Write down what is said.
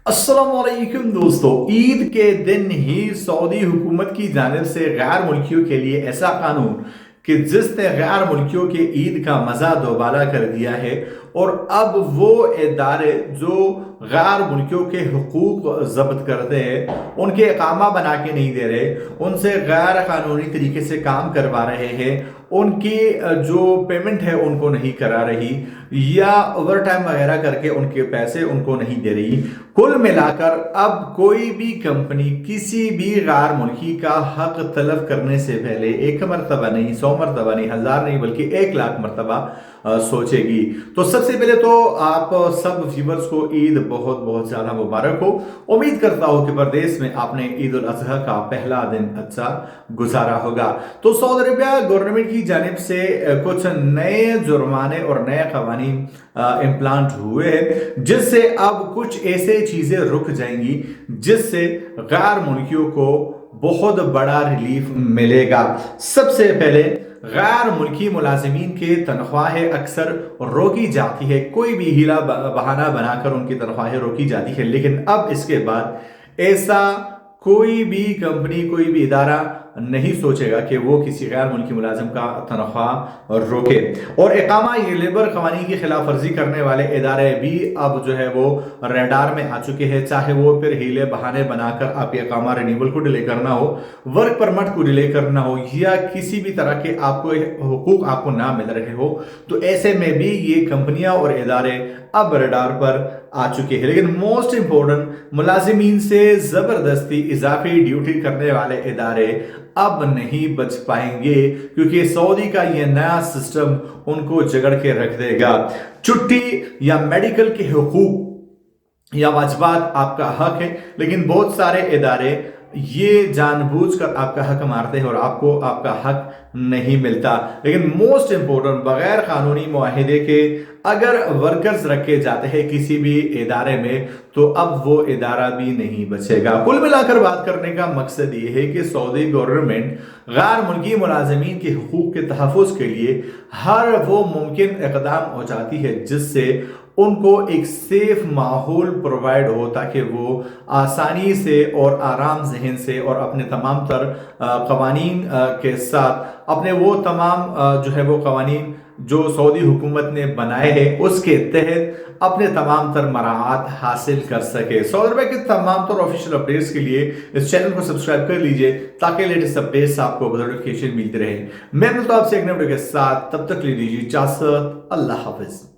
अस्सलाम वालेकुम दोस्तों, ईद के दिन ही सऊदी हुकूमत की जानिब से गैर मुल्कियों के लिए ऐसा कानून कि जिसने गैर मुल्कियों के ईद का मज़ा दोबारा कर दिया है। और अब वो इदारे जो गैर मुल्कियों के हुकूक जब्त करते हैं, उनके इकामा बना के नहीं दे रहे, उनसे गैर कानूनी तरीके से काम करवा रहे हैं, उनकी जो पेमेंट है उनको नहीं करा रही, या ओवर टाइम वगैरह करके उनके पैसे उनको नहीं दे रही। कुल मिलाकर अब कोई भी कंपनी किसी भी गैर मुल्की का हक तलब करने से पहले एक मरतबा नहीं, 100 मरतबा नहीं, 1000 नहीं, बल्कि 1 लाख मरतबा सोचेगी। तो सबसे पहले तो आप सब व्यूवर्स को ईद बहुत बहुत ज्यादा मुबारक हो। उम्मीद करता हूं कि परदेश में आपने ईद उल अजहा का पहला दिन अच्छा गुजारा होगा। तो सऊदी अरबिया गवर्नमेंट की जानिब से कुछ नए जुर्माने और नए कवानीन इम्प्लांट हुए हैं, जिससे अब कुछ ऐसे चीजें रुक जाएंगी जिससे गैर मुल्कियों को बहुत बड़ा रिलीफ मिलेगा। सबसे पहले गैर मुल्की मुलाजिमीन के तनख्वाहें अक्सर रोकी जाती है, कोई भी हीला बहाना बनाकर उनकी तनख्वाहें रोकी जाती है, लेकिन अब इसके बाद ऐसा कोई भी कंपनी, कोई भी इदारा नहीं सोचेगा कि वो किसी गैर मुल्की मुलाजिम का तनख्वाह रोके। और इकामा ये लेबर कवानीन की खिलाफ वर्जी करने वाले इदारे भी अब जो है वो रेडार में आ चुके हैं, चाहे वो फिर हीले बहाने बनाकर आप इकामा रिन्यूअल को डिले करना हो, वर्क परमिट को डिले करना हो, या किसी भी तरह के आपको हुकूक आपको ना मिल रहे हो, तो ऐसे में भी ये कंपनियां और इदारे अब रेडार पर आ चुके हैं। लेकिन मोस्ट इंपॉर्टेंट, मुलाजिमीन से जबरदस्ती इजाफी ड्यूटी करने वाले इदारे अब नहीं बच पाएंगे, क्योंकि सऊदी का यह नया सिस्टम उनको जगड़ के रख देगा। छुट्टी या मेडिकल के हुकूक या वाजबात आपका हक है, लेकिन बहुत सारे इदारे ये जानबूझकर आपका हक मारते हैं और आपको आपका हक नहीं मिलता। लेकिन मोस्ट इंपॉर्टेंट, बगैर कानूनी मुआहिदे के अगर वर्कर्स रखे जाते हैं किसी भी इदारे में, तो अब वो इदारा भी नहीं बचेगा। कुल मिलाकर बात करने का मकसद ये है कि सऊदी गवर्नमेंट गैर मुल्की मुलाजिमीन के हुकूक के तहफ़्फ़ुज़ के लिए हर वो मुमकिन इक़दाम हो जाती है जिससे उनको एक सेफ माहौल प्रोवाइड हो, ताकि वो आसानी से और आराम जहन से और अपने तमाम तर कवानीन के साथ अपने वो तमाम जो है वो कवानीन जो सऊदी हुकूमत ने बनाए हैं उसके तहत अपने तमाम तर मराहत हासिल कर सके। सऊदी अरब के तमाम तर ऑफिशियल अपडेट्स के लिए इस चैनल को सब्सक्राइब कर लीजिए, ताकि लेटेस्ट अपडेट्स आपको नोटिफिकेशन मिलती रहे। मैं मिलता हूं आपसे एक नए वीडियो के साथ, तब तक ले लीजिए इजाजत। अल्लाह हाफिज।